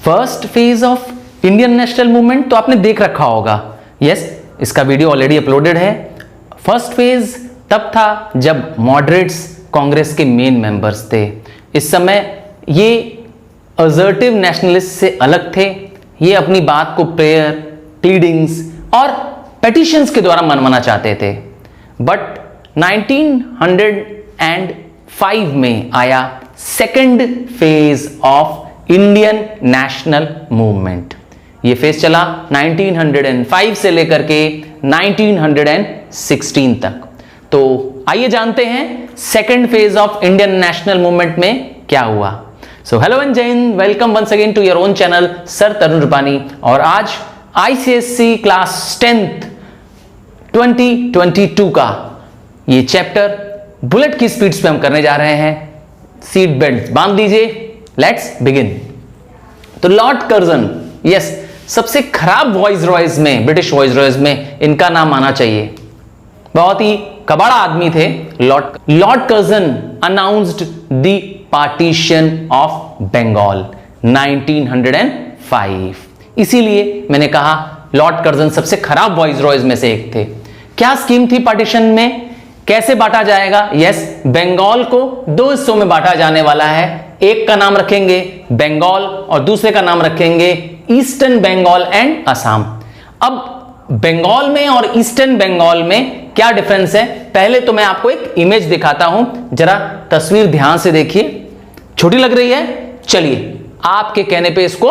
First phase of Indian national movement तो आपने देख रखा होगा। यस, इसका वीडियो ऑलरेडी अपलोडेड है। फर्स्ट फेज तब था जब मॉडरेट्स कांग्रेस के मेन मेंबर्स थे। इस समय ये असर्टिव नेशनलिस्ट से अलग थे। ये अपनी बात को प्रेयर, प्लीडिंग्स और पेटिशंस के द्वारा मनवाना चाहते थे। बट 1905 में आया second phase of Indian national movement. ये फेज चला 1905 से लेकर के 1916 तक। तो आइए जानते हैं second phase of Indian national movement में क्या हुआ। So hello and Jai Hind, welcome once again to your own channel sir Tarun Rupani. और आज आईसीएससी क्लास 10th 2022 का ये चैप्टर बुलेट की स्पीड पे हम करने जा रहे हैं। सीट बेल्ट बांध दीजिए, लेट्स बिगिन। तो लॉर्ड कर्जन, यस, सबसे खराब वॉइस रॉयज में, ब्रिटिश वॉइस रॉयज में इनका नाम आना चाहिए। बहुत ही कबाड़ा आदमी थे Lord Curzon. Announced the partition of Bengal 1905। इसीलिए मैंने कहा लॉर्ड कर्जन सबसे खराब वॉइस रॉयज में से एक थे। क्या स्कीम थी पार्टीशन में, कैसे बांटा जाएगा? यस, बंगाल को दो हिस्सों में बांटा जाने वाला है। एक का नाम रखेंगे बंगाल और दूसरे का नाम रखेंगे ईस्टर्न बंगाल एंड असम। अब बंगाल में और ईस्टर्न बंगाल में क्या डिफरेंस है, पहले तो मैं आपको एक इमेज दिखाता हूं। जरा तस्वीर ध्यान से देखिए। छोटी लग रही है? चलिए आपके कहने पे इसको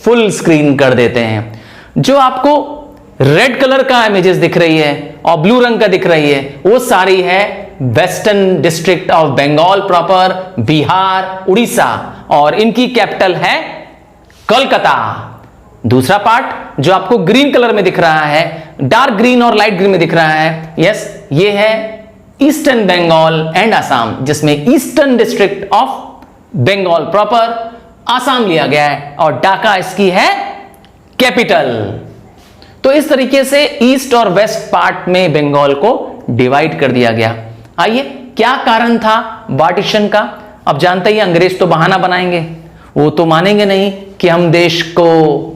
फुल स्क्रीन कर देते हैं। जो आपको रेड कलर का इमेजेस दिख रही है और ब्लू रंग का दिख रही है, वो सारी है western district of Bengal proper, Bihar, Orissa, और इनकी कैपिटल है कोलकाता। दूसरा पार्ट जो आपको ग्रीन कलर में दिख रहा है, डार्क ग्रीन और लाइट ग्रीन में दिख रहा है, यस, ये है ईस्टर्न बंगाल एंड असम, जिसमें eastern district of Bengal proper Assam लिया गया है और ढाका इसकी है कैपिटल। तो इस तरीके से ईस्ट और वेस्ट पार्ट में बंगाल को डिवाइड कर दिया गया। आइए, क्या कारण था पार्टीशन का? अब जानते ही अंग्रेज तो बहाना बनाएंगे, वो तो मानेंगे नहीं कि हम देश को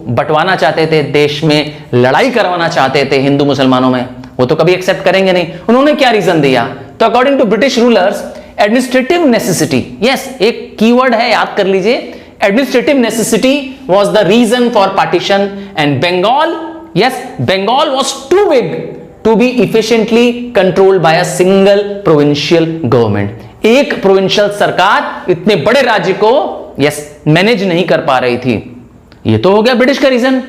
बंटवाना चाहते थे, देश में लड़ाई करवाना चाहते थे हिंदू मुसलमानों में, वो तो कभी एक्सेप्ट करेंगे नहीं। उन्होंने क्या रीजन दिया? तो according to British rulers, administrative necessity, yes, एक कीवर्ड है, याद कर लीजिए, administrative necessity was the reason for partition and Bengal, yes, Bengal was too big to be efficiently controlled by a single provincial government। एक provincial सरकार इतने बड़े राज्य को यस मैनेज नहीं कर पा रही थी। ये तो हो गया ब्रिटिश का रीजन।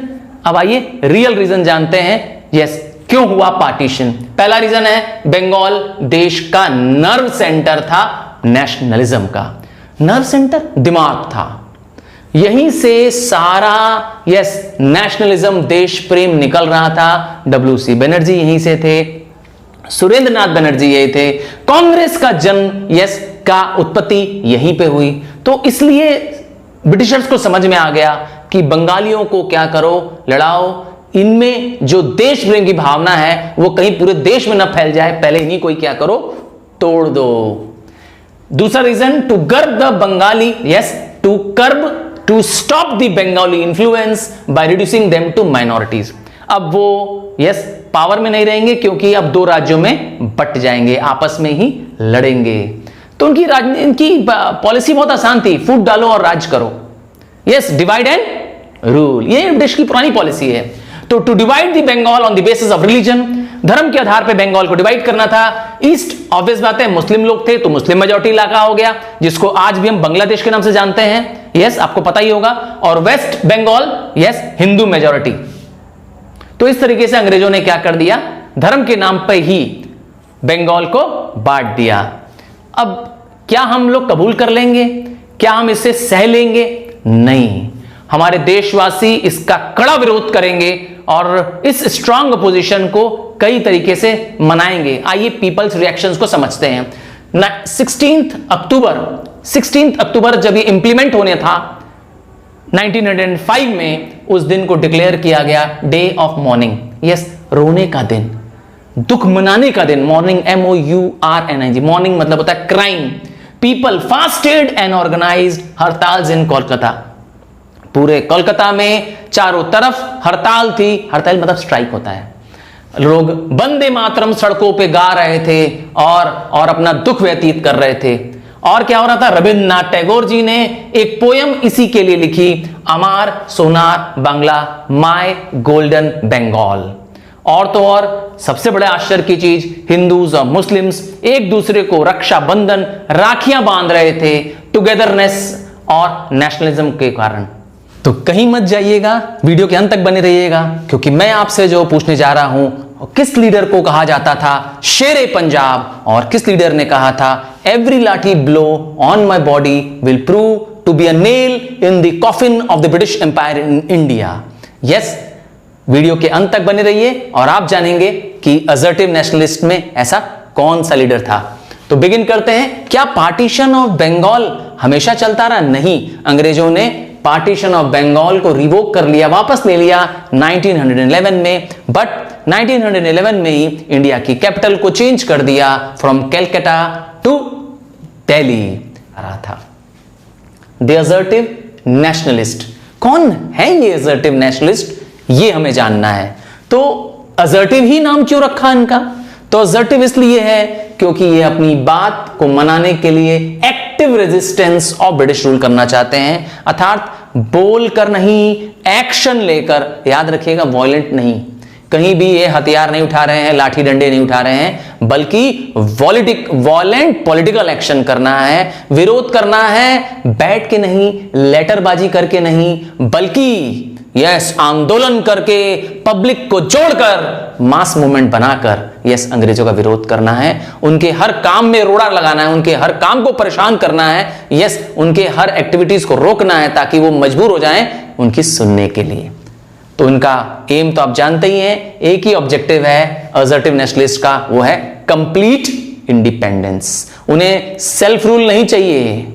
अब आइए रियल रीजन जानते हैं, यस, क्यों हुआ पार्टीशन। पहला रीजन है बंगाल देश का नर्व सेंटर था नेशनलिज्म का। नर्व सेंटर दिमाग था, यहीं से सारा यस नेशनलिज्म, देश प्रेम निकल रहा था। डब्ल्यूसी बनर्जी यहीं से थे, सुरेंद्र नाथ बनर्जी यही थे, कांग्रेस का जन्म यस का उत्पत्ति यहीं पे हुई। तो इसलिए ब्रिटिशर्स को समझ में आ गया कि बंगालियों को क्या करो, लड़ाओ, इनमें जो देश प्रेम की भावना है वो कहीं पूरे देश में न फैल जाए, पहले इन्हीं कोई क्या करो, तोड़ दो। दूसरा reason, to curb the Bengali, yes, to stop the Bengali influence by reducing them to minorities. अब वो यस पावर में नहीं रहेंगे क्योंकि अब दो राज्यों में बट जाएंगे, आपस में ही लड़ेंगे। तो इनकी पॉलिसी बहुत आसान थी, फूट डालो और राज करो, यस, डिवाइड एंड रूल, ये ब्रिटिश की पुरानी पॉलिसी है। तो to divide the Bengal on the basis of religion, धर्म के आधार पे बंगाल को डिवाइड करना था। ईस्ट ऑब्वियस बात है मुस्लिम लोग थे, तो मुस्लिम मेजॉरिटी इलाका हो गया, जिसको आज भी हम बांग्लादेश के नाम से जानते हैं, यस, आपको पता ही होगा। और west Bengal, yes, Hindu majority. तो इस तरीके से अंग्रेजों ने क्या कर दिया, धर्म के नाम पे ही बंगाल को बांट दिया। अब क्या हम लोग कबूल कर लेंगे? क्या हम इसे सह लेंगे? नहीं, हमारे देशवासी इसका कड़ा विरोध करेंगे और इस स्ट्रांग अपोजिशन को कई तरीके से मनाएंगे। आइए पीपल्स रिएक्शंस को समझते हैं। 16 अक्टूबर जब ये इंप्लीमेंट होने था 1905 में, उस दिन को डिक्लेयर किया गया डे ऑफ मॉर्निंग, यस, रोने का दिन, दुख मनाने का दिन। मॉर्निंग, MOURNING, मॉर्निंग मतलब होता है crime. People fasted and organised hartals in Kolkata. पूरे कोलकाता में चारों तरफ हड़ताल थी। हड़ताल मतलब स्ट्राइक होता है। लोग वंदे मातरम सड़कों पे गा रहे थे और अपना दुख व्यतीत कर रहे थे। और क्या हो रहा था, रविंद्रनाथ टैगोर जी ने एक पोयम इसी के लिए लिखी, अमार सोनार बांग्ला, माय गोल्डन बंगाल। और तो और सबसे बड़े आश्चर्य की चीज, हिंदूज और मुस्लिम्स एक दूसरे को रक्षाबंधन, राखियां बांध रहे थे टुगेदरनेस और नेशनलिज्म के कारण। तो कहीं मत जाइएगा, वीडियो के अंत तक बने रहिएगा, क्योंकि मैं आपसे जो पूछने जा रहा हूं, किस लीडर को कहा जाता था शेरे पंजाब और किस लीडर ने कहा था every lathi blow on my body will prove to be a nail in the coffin of the British empire in India. Yes, video के अंत तक बने रहिए और आप जानेंगे कि असर्टिव नेशनलिस्ट में ऐसा कौन सा लीडर था। तो बिगिन करते हैं। क्या पार्टीशन ऑफ बंगाल हमेशा चलता रहा? नहीं, अंग्रेजों ने पार्टीशन ऑफ बंगाल को रिवोक कर लिया, वापस ले लिया 1911 में। बट 1911 में ही इंडिया की कैपिटल को चेंज कर दिया फ्रॉम कैलकाटा टू दिल्ली रहा था। द असर्टिव नेशनलिस्ट कौन है? ये असर्टिव नेशनलिस्ट, ये हमें जानना है। तो असर्टिव ही नाम क्यों रखा इनका? तो असर्टिव इसलिए है क्योंकि ये अपनी बात को मनाने के लिए active resistance of British rule करना चाहते हैं, अर्थात बोलकर नहीं, एक्शन लेकर। याद रखिएगा, वॉयलेंट नहीं, कहीं भी ये हथियार नहीं उठा रहे हैं, लाठी डंडे नहीं उठा रहे हैं, बल्कि वॉलेंट पॉलिटिकल एक्शन करना है, विरोध करना है, बैठ के नहीं, लेटरबाजी करके नहीं, बल्कि यस आंदोलन करके, पब्लिक को जोड़कर, मास मूवमेंट बनाकर यस अंग्रेजों का विरोध करना है। उनके हर काम में रोड़ा लगाना है, उनके हर काम को परेशान करना है, यस उनके हर एक्टिविटीज को रोकना है ताकि वो मजबूर हो जाएं उनकी सुनने के लिए। तो उनका एम तो आप जानते ही हैं, एक ही ऑब्जेक्टिव है असर्टिव नेशनलिस्ट का, वो है कंप्लीट इंडिपेंडेंस। उन्हें सेल्फ रूल नहीं चाहिए,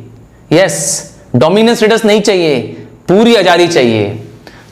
यस डोमिनेंस स्टेटस नहीं चाहिए, पूरी आजादी चाहिए।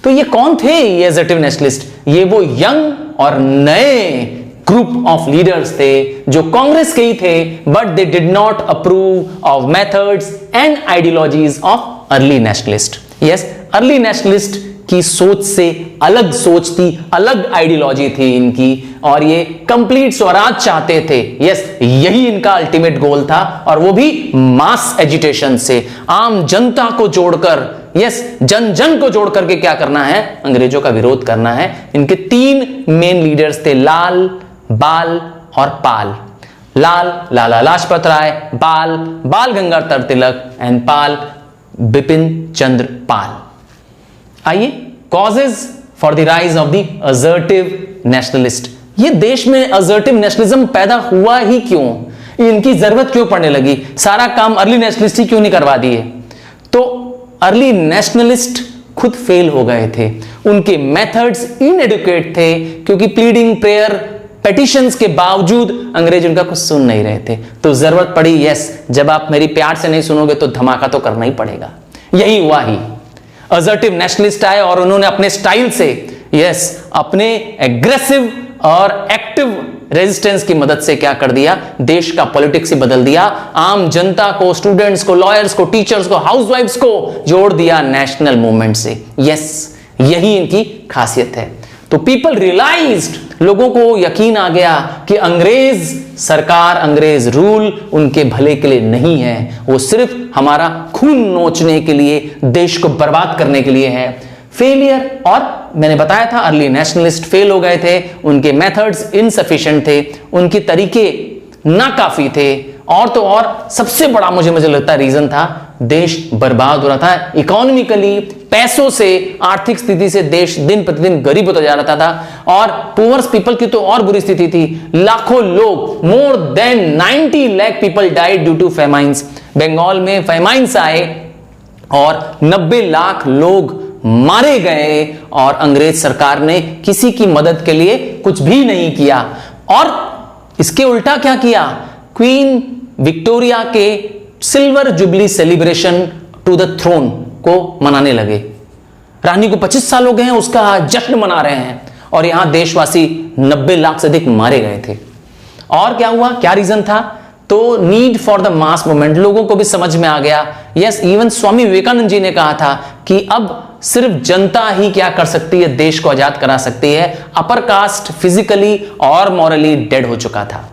तो ये कौन थे ये असर्टिव नेशनलिस्ट? ये वो यंग और नए ग्रुप ऑफ लीडर्स थे जो कांग्रेस के ही थे, but they did not approve of methods and ideologies of early nationalist. Yes, early nationalist की सोच से अलग सोच थी, अलग आइडियोलॉजी थी इनकी, और ये कंप्लीट स्वराज चाहते थे। यस, यही इनका अल्टीमेट गोल था, और वो भी मास एजिटेशन से, आम जनता को जोड़कर, यस जन जन को जोड़ करके क्या करना है, अंग्रेजों का विरोध करना है। इनके तीन मेन लीडर्स थे, लाल, बाल और पाल। लाल लाला लाजपत राय, बाल बाल गंगाधर तिलक एंड पाल बिपिन चंद्र पाल। आइए, causes for the rise of the assertive nationalist. ये देश में असर्टिव नेशनलिज्म पैदा हुआ ही क्यों, इनकी जरूरत क्यों पड़ने लगी, सारा काम अर्ली नेशनलिस्ट ही क्यों नहीं करवा दिए? तो अर्ली नेशनलिस्ट खुद फेल हो गए थे, उनके मेथड्स इनएडुकेट थे, क्योंकि प्लीडिंग, प्रेयर, पेटिशंस के बावजूद अंग्रेज उनका कुछ सुन नहीं रहे थे। तो जरूरत पड़ी, यस जब आप मेरी प्यार से नहीं सुनोगे तो धमाका तो करना ही पड़ेगा। यही हुआ ही, असर्टिव नेशनलिस्ट आए और उन्होंने अपने स्टाइल से, यस अपने एग्रेसिव और एक्टिव रेजिस्टेंस की मदद से क्या कर दिया, देश का पॉलिटिक्स ही बदल दिया। आम जनता को, स्टूडेंट्स को, लॉयर्स को, टीचर्स को, हाउसवाइफ्स को जोड़ दिया नेशनल मूवमेंट से। यस, यही इनकी खासियत है। तो पीपल रियलाइज्ड, लोगों को यकीन आ गया कि अंग्रेज सरकार, अंग्रेज रूल उनके भले के लिए नहीं है, वो सिर्फ हमारा खून नोचने के लिए, देश को बर्बाद करने के लिए है। फेलियर, और मैंने बताया था अर्ली नेशनलिस्ट फेल हो गए थे, उनके मेथड्स इनसफिशिएंट थे, उनके तरीके नाकाफी थे, और तो और सबसे बड़ा मुझे लगता है रीजन था, देश बर्बाद हो रहा था इकोनॉमिकली, पैसों से, आर्थिक स्थिति से देश दिन प्रतिदिन गरीब होता जा रहा था। और पुअर्स पीपल की तो और बुरी स्थिति थी, लाखों लोग, more than 90 lakh people died due to famines. Bengal में फेमाइंस आए और 90 लाख लोग मारे गए, और अंग्रेज सरकार ने किसी की मदद के लिए कुछ भी नहीं किया। और इसके उल्टा क्या किया, क्वीन विक्टोरिया के silver jubilee celebration to the throne को मनाने लगे। रानी को 25 साल हो गए हैं, उसका जश्न मना रहे हैं, और यहां देशवासी 90 लाख से अधिक मारे गए थे। और क्या हुआ, क्या रीजन था, तो need for the mass movement लोगों को भी समझ में आ गया। यस, इवन स्वामी विवेकानंद जी ने कहा था कि अब सिर्फ जनता ही क्या कर सकती है, देश को आजाद करा सकती है। अपर कास्ट फिजिकली और मॉरली डेड हो चुका था।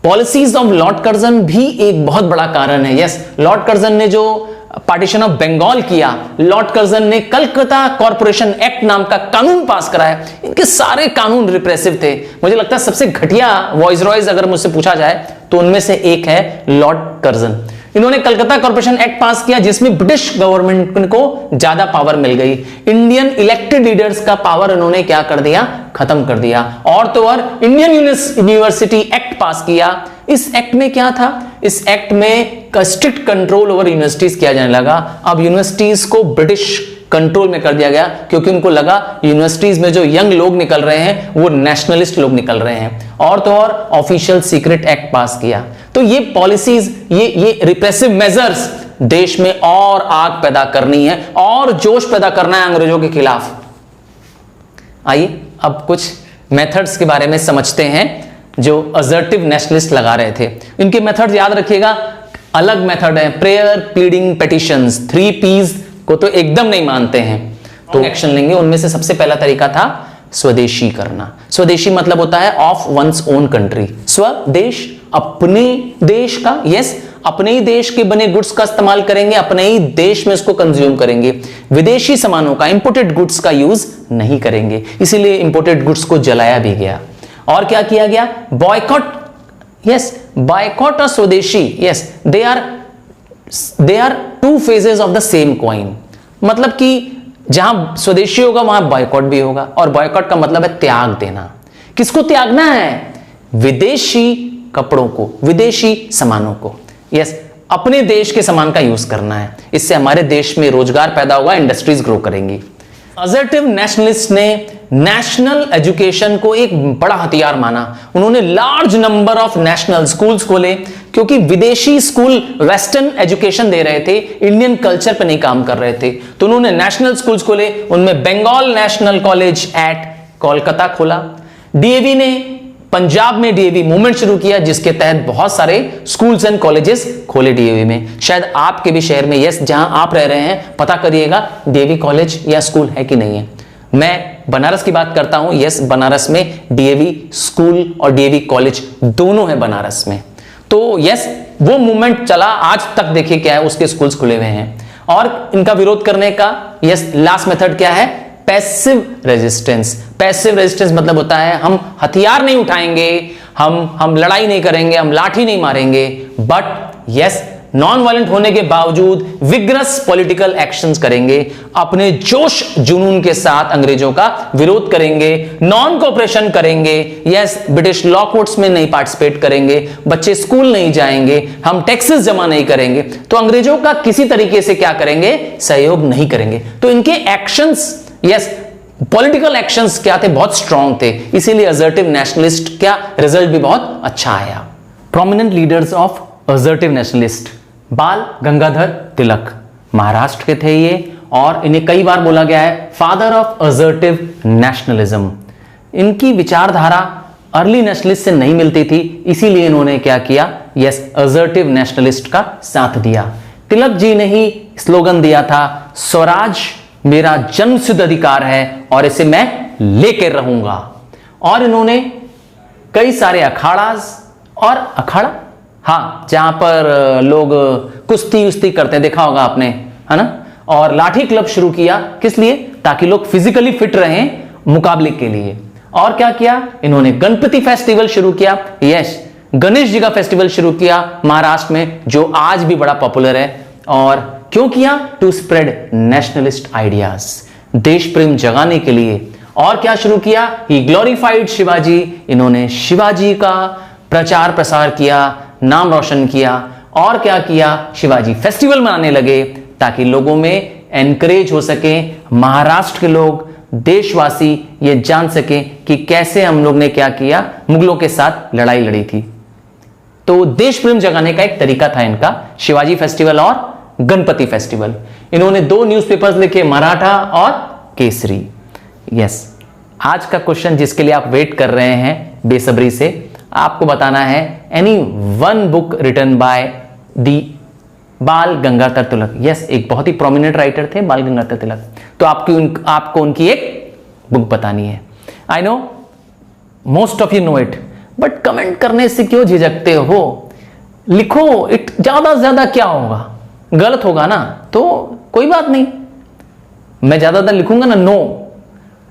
पॉलिसीज ऑफ लॉर्ड कर्जन भी एक बहुत बड़ा कारण है। यस, लॉर्ड कर्जन ने जो पार्टीशन ऑफ बंगाल किया, लॉर्ड कर्जन ने कलकत्ता कॉर्पोरेशन एक्ट नाम का कानून पास कराया। इनके सारे कानून रिप्रेसिव थे। मुझे लगता है सबसे घटिया वॉइसरॉयज अगर मुझसे पूछा जाए तो उनमें से एक है लॉर्ड कर्जन। इन्होंने कलकत्ता कॉर्पोरेशन एक्ट पास किया जिसमें ब्रिटिश गवर्नमेंट को ज्यादा पावर मिल गई। इंडियन इलेक्टेड लीडर्स का पावर इन्होंने क्या कर दिया, खत्म कर दिया। और तो और इंडियन यूनिवर्सिटी एक्ट पास किया। इस एक्ट में क्या था, इस एक्ट में स्ट्रिक्ट कंट्रोल ओवर यूनिवर्सिटीज किया जाने लगा। अब यूनिवर्सिटीज को ब्रिटिश कंट्रोल में कर दिया गया क्योंकि उनको लगा यूनिवर्सिटीज में जो यंग लोग निकल रहे हैं वो नेशनलिस्ट लोग निकल रहे हैं। और तो और ऑफिशियल सीक्रेट एक्ट पास किया। तो ये पॉलिसीज, ये रिप्रेसिव मेजर्स देश में और आग पैदा करनी है और जोश पैदा करना है अंग्रेजों के खिलाफ। आइए अब कुछ मेथड्स के बारे में समझते हैं जो असर्टिव नेशनलिस्ट लगा रहे थे। इनके मेथड्स याद रखिएगा, अलग मेथड है। प्रेयर, प्लीडिंग, पेटिशंस, 3 P's को तो एकदम नहीं मानते हैं तो एक्शन लेंगे। उनमें से सबसे पहला तरीका था स्वदेशी करना। स्वदेशी मतलब होता है ऑफ वंस ओन कंट्री। स्वदेश, अपने देश का। यस, अपने ही देश के बने गुड्स का इस्तेमाल करेंगे, अपने ही देश में उसको कंज्यूम करेंगे। विदेशी सामानों का, इंपोर्टेड गुड्स का यूज नहीं करेंगे। इसीलिए इंपोर्टेड गुड्स को जलाया भी गया। और क्या किया गया, बॉयकॉट। यस, बॉयकॉट और Swadeshi, yes, they are 2 phases of the same coin. मतलब कि जहां स्वदेशी होगा वहां बॉयकॉट भी होगा। और बॉयकॉट का मतलब है त्याग देना। किसको त्यागना है, विदेशी कपड़ों को, विदेशी सामानों को। यस, अपने देश के सामान का यूज करना है। इससे हमारे देश में रोजगार पैदा होगा, इंडस्ट्रीज ग्रो करेंगी। असर्टिव नेशनलिस्ट ने नेशनल एजुकेशन को एक बड़ा हथियार माना। उन्होंने large number of national schools खोले क्योंकि विदेशी स्कूल वेस्टर्न एजुकेशन दे रहे थे, इंडियन कल्चर पे नहीं काम कर रहे थे। तो उन्होंने नेशनल स्कूल्स खोले। उनमें Bengal national college at Kolkata खोला। डीएवी ने पंजाब में डीएवी मूवमेंट शुरू किया जिसके तहत बहुत सारे स्कूल्स एंड कॉलेजेस खोले डीएवी में। शायद आपके भी शहर में, यस, जहां आप रह रहे हैं, पता करिएगा डीएवी कॉलेज या स्कूल है कि नहीं है। मैं बनारस की बात करता हूं। यस, बनारस में डीएवी स्कूल और डीएवी कॉलेज दोनों है बनारस में। तो यस, वो मूवमेंट चला। आज तक देखिए क्या है, उसके स्कूल्स खुले हुए हैं। और इनका विरोध करने का यस लास्ट मेथड क्या है, पैसिव रेजिस्टेंस। पैसिव रेजिस्टेंस मतलब होता है हम हथियार नहीं उठाएंगे, हम लड़ाई नहीं करेंगे, हम लाठी नहीं मारेंगे, बट यस नॉन वायलेंट होने के बावजूद विग्रस पॉलिटिकल एक्शंस करेंगे। अपने जोश जुनून के साथ अंग्रेजों का विरोध करेंगे, नॉन कोऑपरेशन करेंगे। यस, ब्रिटिश लॉ कोर्ट्स में नहीं पार्टिसिपेट करेंगे, बच्चे स्कूल नहीं जाएंगे, हम टैक्सेस जमा नहीं करेंगे। तो अंग्रेजों का किसी तरीके से क्या करेंगे, सहयोग नहीं करेंगे। तो इनके एक्शंस, यस, पॉलिटिकल एक्शंस क्या थे, बहुत स्ट्रांग थे। इसीलिए असर्टिव नेशनलिस्ट क्या रिजल्ट भी बहुत अच्छा आया। Prominent leaders of assertive nationalist, बाल गंगाधर तिलक महाराष्ट्र के थे ये, और इन्हें कई बार बोला गया है फादर ऑफ असर्टिव नेशनलिज्म। इनकी विचारधारा अर्ली नेशनलिस्ट से नहीं मिलती थी, इसीलिए इन्होंने क्या किया, यस, असर्टिव नेशनलिस्ट का साथ दिया। तिलक जी ने ही स्लोगन दिया था, स्वराज मेरा जन्मसिद्ध अधिकार है और इसे मैं लेकर रहूंगा। और इन्होंने कई सारे अखाड़ा, हाँ, जहां पर लोग कुश्ती उस्ती करते हैं, देखा होगा आपने, है ना। और लाठी क्लब शुरू किया, किस लिए, ताकि लोग फिजिकली फिट रहें मुकाबले के लिए। और क्या किया इन्होंने, गणपति फेस्टिवल शुरू किया। यस, गणेश जी का फेस्टिवल शुरू किया महाराष्ट्र में, जो आज भी बड़ा पॉपुलर है। और क्यों किया, टू स्प्रेड नेशनलिस्ट आइडियाज, देश प्रेम जगाने के लिए। और क्या शुरू किया, ही ग्लोरीफाइड शिवाजी, इन्होंने शिवाजी का प्रचार प्रसार किया, नाम रोशन किया। और क्या किया, शिवाजी फेस्टिवल मनाने लगे ताकि लोगों में एनकरेज हो सके, महाराष्ट्र के लोग, देशवासी ये जान सके कि कैसे हम लोग ने क्या किया, मुगलों के साथ लड़ाई लड़ी थी। तो देश प्रेम जगाने का एक तरीका था इनका, शिवाजी फेस्टिवल और गणपति फेस्टिवल। इन्होंने 2 न्यूज़पेपर्स लिखे, मराठा और केसरी। यस, आज का क्वेश्चन जिसके लिए आप वेट कर रहे हैं बेसब्री से, आपको बताना है any one book written by the Bal Gangadhar Tilak. Yes, एक बहुत ही प्रोमिनेंट राइटर थे बाल गंगाधर तिलक। तो आपको उनकी एक बुक बतानी है। I know most of you know it, but comment करने से क्यों झिझकते हो? लिखो, इट ज्यादा से ज्यादा क्या होगा, गलत होगा ना तो कोई बात नहीं, मैं ज्यादातर लिखूंगा ना, नो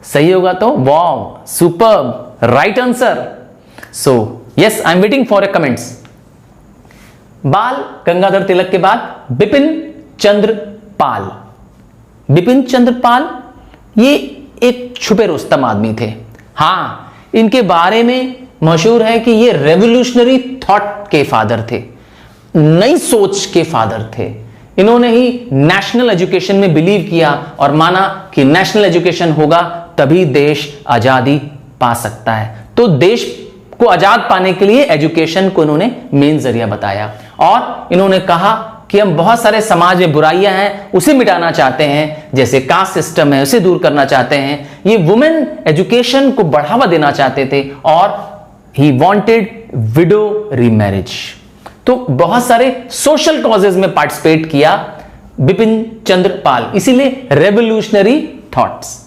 सही होगा तो wow superb right answer. So yes, I am waiting for a comments. Bal Gangadhar तिलक के बाद बिपिन चंद्र पाल। बिपिन चंद्र पाल ये एक छुपे रुस्तम आदमी थे। हां, इनके बारे में मशहूर है कि ये रेवोल्यूशनरी थॉट के फादर थे, नई सोच के फादर थे। इन्होंने ही नेशनल एजुकेशन में बिलीव किया और माना कि नेशनल एजुकेशन होगा तभी देश आजादी पा सकता है। तो देश को आजाद पाने के लिए एजुकेशन को इन्होंने मेन जरिया बताया और इन्होंने कहा कि हम बहुत सारे समाज में बुराइयां हैं उसे मिटाना चाहते हैं, जैसे कास्ट सिस्टम है उसे दूर करना चाहते हैं। ये वुमेन एजुकेशन को बढ़ावा देना चाहते थे और ही वांटेड विडो रीमैरिज। तो बहुत सारे सोशल कॉजेज में पार्टिसिपेट किया बिपिन चंद्र पाल, इसीलिए रेवोल्यूशनरी थॉट्स।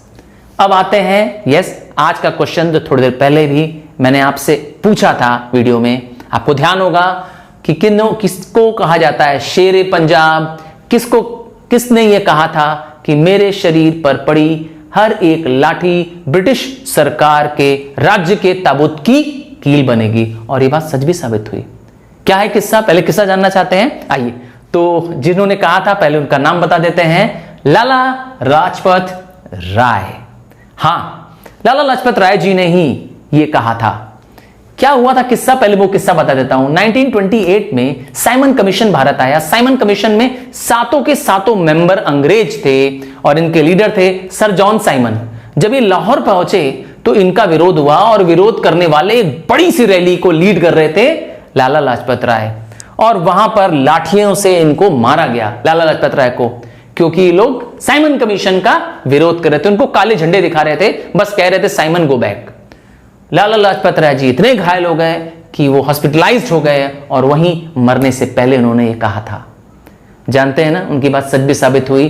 अब आते हैं यस आज का क्वेश्चन जो थोड़ी देर पहले भी मैंने आपसे पूछा था वीडियो में। आपको ध्यान होगा कि किसको कहा जाता है शेरे पंजाब, किसने यह कहा था कि मेरे शरीर पर पड़ी हर एक लाठी ब्रिटिश सरकार के राज्य के ताबूत की कील बनेगी, और यह बात सच भी साबित हुई। क्या है किस्सा, पहले किस्सा जानना चाहते हैं? आइए, तो जिन्होंने कहा था पहले उनका नाम बता देते हैं, लाला लाजपत राय। हां, लाला लाजपत राय जी ने ही यह कहा था। क्या हुआ था किस्सा, पहले वो किस्सा बता देता हूं। 1928 में साइमन कमीशन भारत आया। साइमन कमीशन में सातों के सातों मेंबर अंग्रेज थे और इनके लीडर थे सर जॉन साइमन। जब ये लाहौर पहुंचे तो इनका विरोध हुआ और विरोध करने वाले एक बड़ी सी रैली को लीड कर रहे थे लाला लाजपत राय, और वहां पर लाठियों से इनको मारा गया लाला लाजपत राय को, क्योंकि ये लोग साइमन कमीशन का विरोध कर रहे थे। उनको काले झंडे दिखा रहे थे, बस कह रहे थे Simon go back. Lala Lajpat Rai ji इतने घायल हो गए कि वो हॉस्पिटलाइज्ड हो गए और वहीं मरने से पहले उन्होंने ये कहा था। जानते हैं ना, उनकी बात सच भी साबित हुई।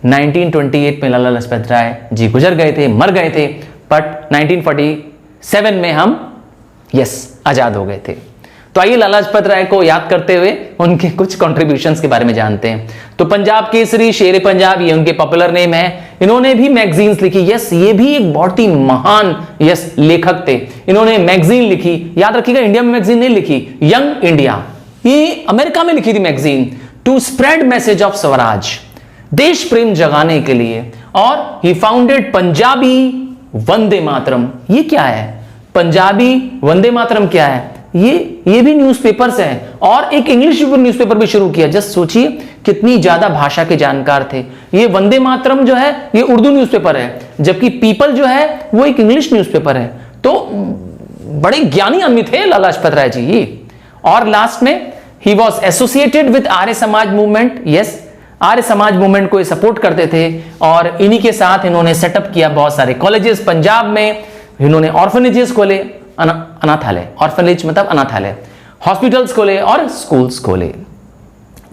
1928 में लाला लाजपत राय जी गुजर गए थे, मर गए थे, बट 1947 में हम आजाद हो गए थे। तो आइए लाला लाजपत राय को याद करते हुए उनके कुछ कंट्रीब्यूशंस के बारे में जानते हैं। तो पंजाब केसरी, शेर पंजाब, ये उनके पॉपुलर नेम है। इन्होंने भी मैगजीन्स लिखी। ये भी एक बहुत ही महान लेखक थे। इन्होंने मैगजीन लिखी, याद रखिएगा इंडिया में मैगजीन नहीं लिखी, यंग इंडिया, ये अमेरिका में लिखी थी magazine, to spread message of Swaraj, देश प्रेम जगाने के लिए। और ही फाउंडेड पंजाबी वंदे मातरम। ये क्या है पंजाबी वंदे मातरम, क्या है ये भी न्यूज़पेपर्स हैं, और एक इंग्लिश न्यूज़पेपर भी शुरू किया। जस्ट सोचिए कितनी ज्यादा भाषा के जानकार थे। ये वंदे मातरम जो है ये उर्दू न्यूज़पेपर है, जबकि पीपल जो है वो एक इंग्लिश न्यूज़पेपर है। तो बड़े ज्ञानी आदमी थे लाला लाजपत राय जी। और लास्ट में he was associated with Arya Samaj movement. Arya Samaj movement को सपोर्ट करते थे और इन्हीं के साथ इन्होंने सेटअप किया बहुत सारे कॉलेजेस पंजाब में। इन्होंने ऑर्फनेजेस खोले, अनाथालय, ऑर्फनेज मतलब अनाथालय, हॉस्पिटल्स खोले और स्कूल्स खोले।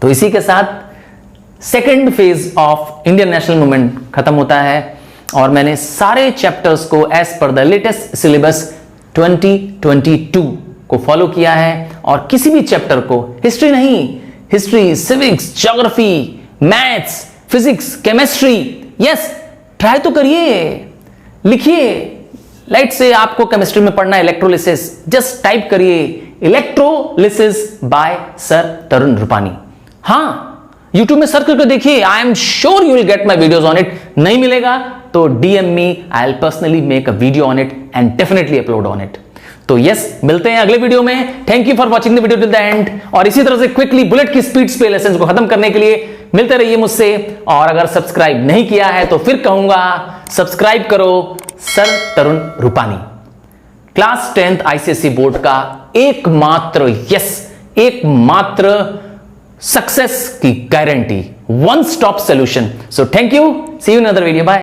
तो इसी के साथ second phase of Indian national movement खत्म होता है और मैंने सारे चैप्टर्स को as per the latest syllabus 2022 को फॉलो किया है। और किसी भी चैप्टर को, हिस्ट्री नहीं, history, civics, geography, maths, physics, chemistry, try तो करिए, लिखिए। लाइट से आपको केमिस्ट्री में पढ़ना है इलेक्ट्रोलिसिस, जस्ट टाइप करिए electrolysis bye sir Tarun Rupani. हां, यूट्यूब में सर्च करके देखिए, I am sure you will get my videos on it. नहीं मिलेगा तो DM me, I will personally make a video on it and definitely upload on it. तो मिलते हैं अगले वीडियो में। Thank you for watching the video till the end. और इसी तरह से क्विकली बुलेट की स्पीड पे लेसन को खत्म करने के लिए मिलते रहिए मुझसे। और अगर सब्सक्राइब नहीं किया है तो फिर कहूंगा सब्सक्राइब करो sir Tarun Rupani. Class 10th ICSE board का एकमात्र सक्सेस की guarantee, one stop solution. So thank you, see you in other video, bye.